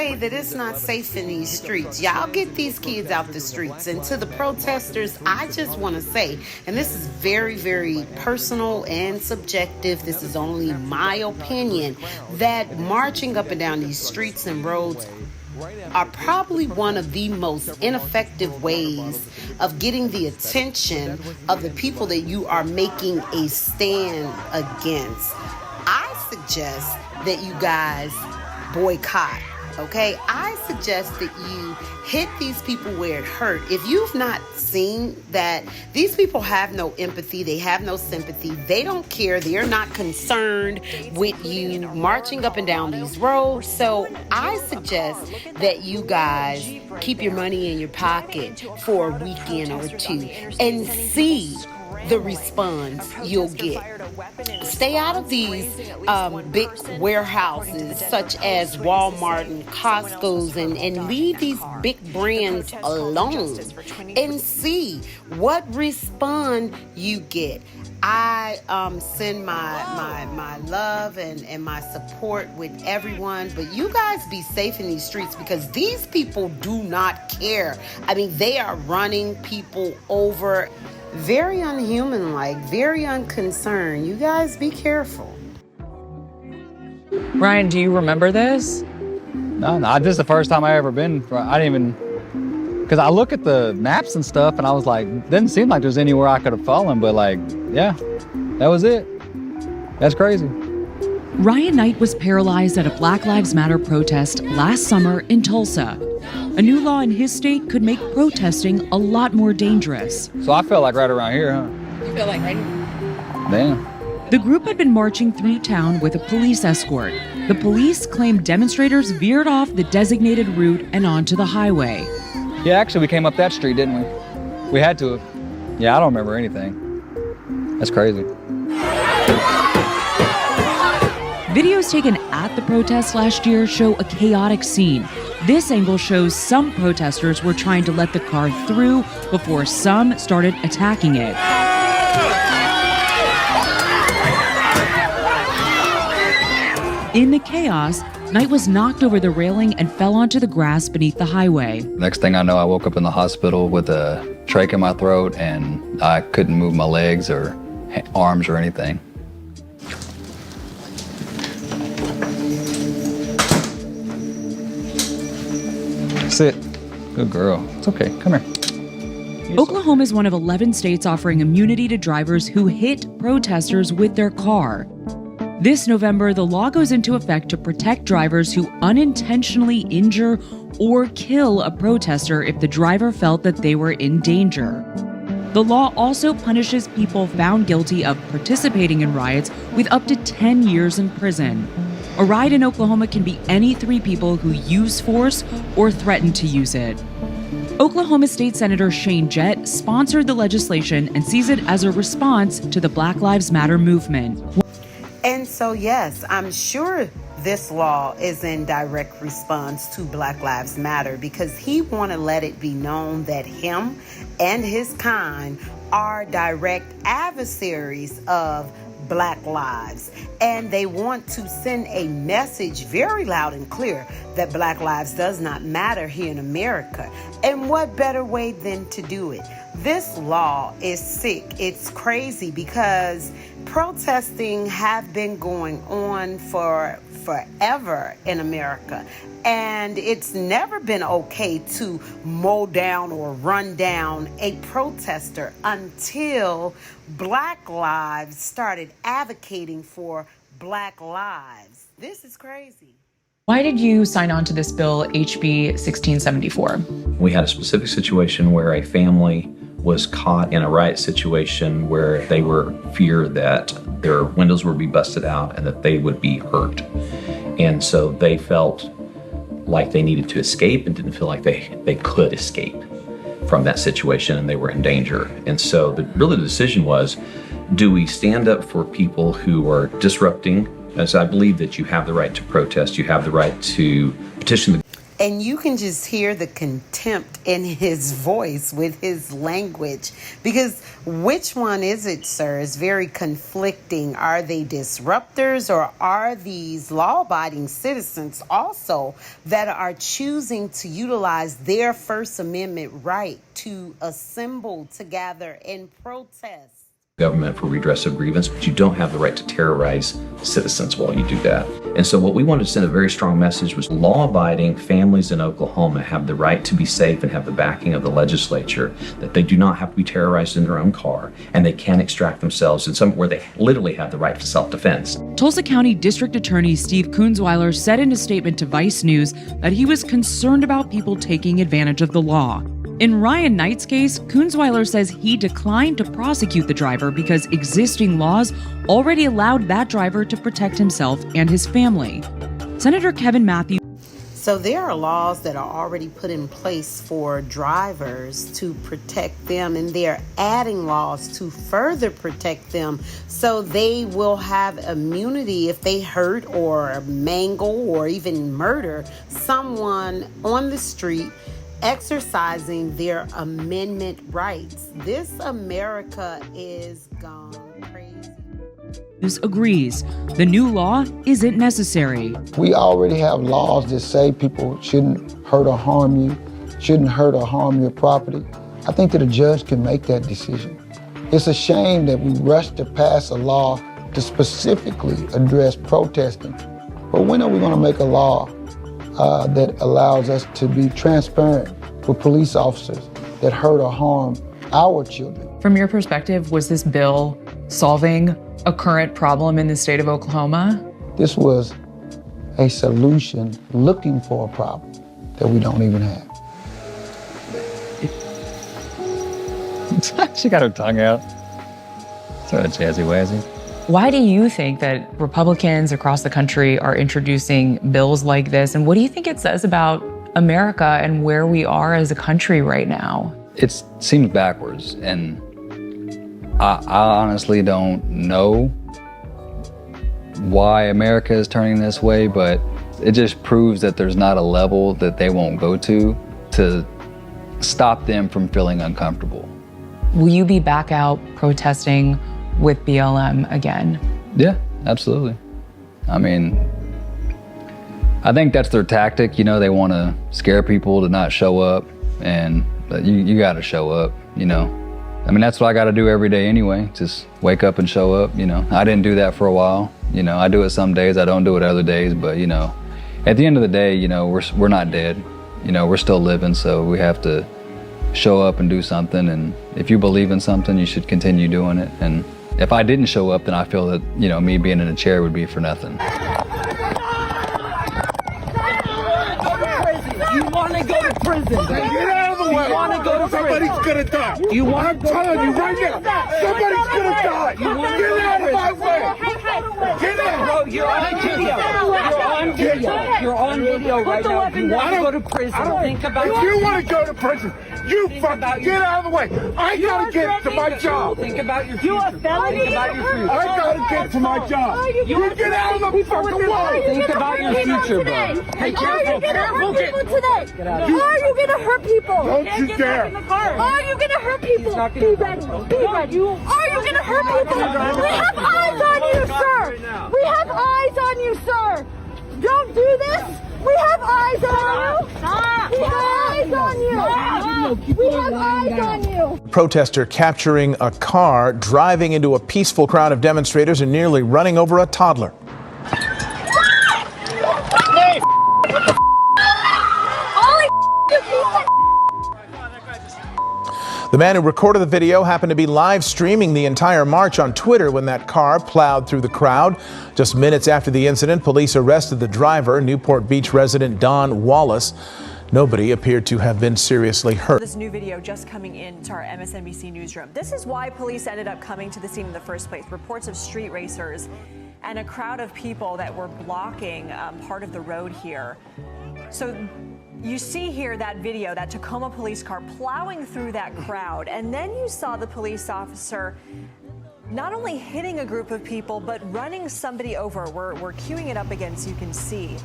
say that it's not safe in these streets. Y'all get these kids out the streets. And to the protesters, I just want to say, and this is very, very personal and subjective, this is only my opinion, that marching up and down these streets and roads are probably one of the most ineffective ways of getting the attention of the people that you are making a stand against. I suggest that you guys boycott, okay? I suggest that you hit these people where it hurt. If you've not seen that these people have no empathy, they have no sympathy, they don't care, they're not concerned with you marching up and down these roads. So I suggest that you guys keep your money in your pocket for a weekend or two and see the response you'll get. Stay out of these big warehouses such as Walmart and Costco's and leave these big brands alone and see what response you get. I send my love and my support with everyone, but you guys be safe in these streets because these people do not care. I mean, they are running people over. Very unhuman-like, very unconcerned. You guys be careful. Ryan, do you remember this? No, this is the first time I ever been. I didn't even, because I look at the maps and stuff and I was like, didn't seem like there's anywhere I could have fallen, but like, yeah, that was it. That's crazy. Ryan Knight was paralyzed at a Black Lives Matter protest last summer in Tulsa. A new law in his state could make protesting a lot more dangerous. So I felt like right around here, huh? You feel like right? Damn. The group had been marching through town with a police escort. The police claimed demonstrators veered off the designated route and onto the highway. Yeah, actually, we came up that street, didn't we? We had to. Yeah, I don't remember anything. That's crazy. Videos taken at the protest last year show a chaotic scene. This angle shows some protesters were trying to let the car through before some started attacking it. In the chaos, Knight was knocked over the railing and fell onto the grass beneath the highway. Next thing I know, I woke up in the hospital with a trach in my throat and I couldn't move my legs or arms or anything. Sit. Good girl. It's okay. Come here. Oklahoma is one of 11 states offering immunity to drivers who hit protesters with their car. This November, the law goes into effect to protect drivers who unintentionally injure or kill a protester if the driver felt that they were in danger. The law also punishes people found guilty of participating in riots with up to 10 years in prison. A riot in Oklahoma can be any 3 people who use force or threaten to use it. Oklahoma State Senator Shane Jett sponsored the legislation and sees it as a response to the Black Lives Matter movement. And so, yes, I'm sure this law is in direct response to Black Lives Matter because he want to let it be known that him and his kind are direct adversaries of Black lives, and they want to send a message very loud and clear that Black lives does not matter here in America. And what better way than to do it? This law is sick. It's crazy because protesting have been going on for forever in America. And it's never been okay to mow down or run down a protester until Black lives started advocating for Black lives. This is crazy. Why did you sign on to this bill, HB 1674? We had a specific situation where a family was caught in a riot situation where they were feared that their windows would be busted out and that they would be hurt. And so they felt like they needed to escape and didn't feel like they could escape from that situation and they were in danger. And so the decision was, do we stand up for people who are disrupting? As I believe that you have the right to protest, you have the right to petition the And you can just hear the contempt in his voice with his language. Because which one is it, sir? Is very conflicting. Are they disruptors, or are these law-abiding citizens also that are choosing to utilize their First Amendment right to assemble, to gather, and protest? Government for redress of grievance, but you don't have the right to terrorize citizens while you do that. And so what we wanted to send a very strong message was law-abiding families in Oklahoma have the right to be safe and have the backing of the legislature, that they do not have to be terrorized in their own car, and they can extract themselves in somewhere where they literally have the right to self-defense. Tulsa County District Attorney Steve Kunzweiler said in a statement to Vice News that he was concerned about people taking advantage of the law. In Ryan Knight's case, Kunzweiler says he declined to prosecute the driver because existing laws already allowed that driver to protect himself and his family. Senator Kevin Matthews. So there are laws that are already put in place for drivers to protect them, and they're adding laws to further protect them so they will have immunity if they hurt or mangle or even murder someone on the street exercising their amendment rights. This America is gone crazy. Agrees the new law isn't necessary. We already have laws that say people shouldn't hurt or harm you, shouldn't hurt or harm your property. I think that a judge can make that decision. It's a shame that we rush to pass a law to specifically address protesting. But when are we going to make a law that allows us to be transparent with police officers that hurt or harm our children? From your perspective, was this bill solving a current problem in the state of Oklahoma? This was a solution looking for a problem that we don't even have. She got her tongue out. Sort of jazzy-wazzy. Why do you think that Republicans across the country are introducing bills like this? And what do you think it says about America and where we are as a country right now? It seems backwards, and I honestly don't know why America is turning this way, but it just proves that there's not a level that they won't go to stop them from feeling uncomfortable. Will you be back out protesting with BLM again? Yeah, absolutely. I mean, I think that's their tactic. You know, they want to scare people to not show up, but you got to show up, you know. I mean, that's what I got to do every day anyway, just wake up and show up, you know. I didn't do that for a while. You know, I do it some days, I don't do it other days, but, you know, at the end of the day, you know, we're not dead. You know, we're still living, so we have to show up and do something, and if you believe in something, you should continue doing it. And if I didn't show up, then I feel that, you know, me being in a chair would be for nothing. You want to go to prison, baby. Get out of the way. You want to go to prison. Somebody's gonna die. You want I'm telling you right now. Somebody's gonna die. You want to Get go to out of my prison. way. Get out. Bro, you're on video. You're on video. You're on video right now. You want to go to prison. Think about If you want to go to prison, you fucking get out of the way. I gotta get to my job. Think about your future. Think about your future. I gotta get to my job. You get out of the fucking way. Think about your future, bro. Hey, careful, careful. Today? Are you gonna hurt people? Don't you dare. Are you gonna hurt people? Be ready. Be ready. Are you gonna hurt people? We have eyes on you, sir. We have eyes on you, sir. Don't do this. We have eyes on you. We have eyes on you. We have eyes on you. Protester capturing a car, driving into a peaceful crowd of demonstrators and nearly running over a toddler. The man who recorded the video happened to be live streaming the entire march on Twitter when that car plowed through the crowd. Just minutes after the incident, police arrested the driver, Newport Beach resident Don Wallace. Nobody appeared to have been seriously hurt. This new video just coming into our MSNBC newsroom. This is why police ended up coming to the scene in the first place. Reports of street racers and a crowd of people that were blocking part of the road here. So you see here that video, that Tacoma police car plowing through that crowd, and then you saw the police officer not only hitting a group of people, but running somebody over. We're queuing it up again so you can see.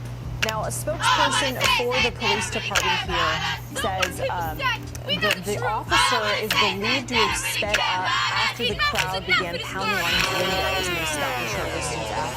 Now, a spokesperson for the police department here says the officer is believed to have sped up after the crowd began pounding on his windows and they stopped the short distance after.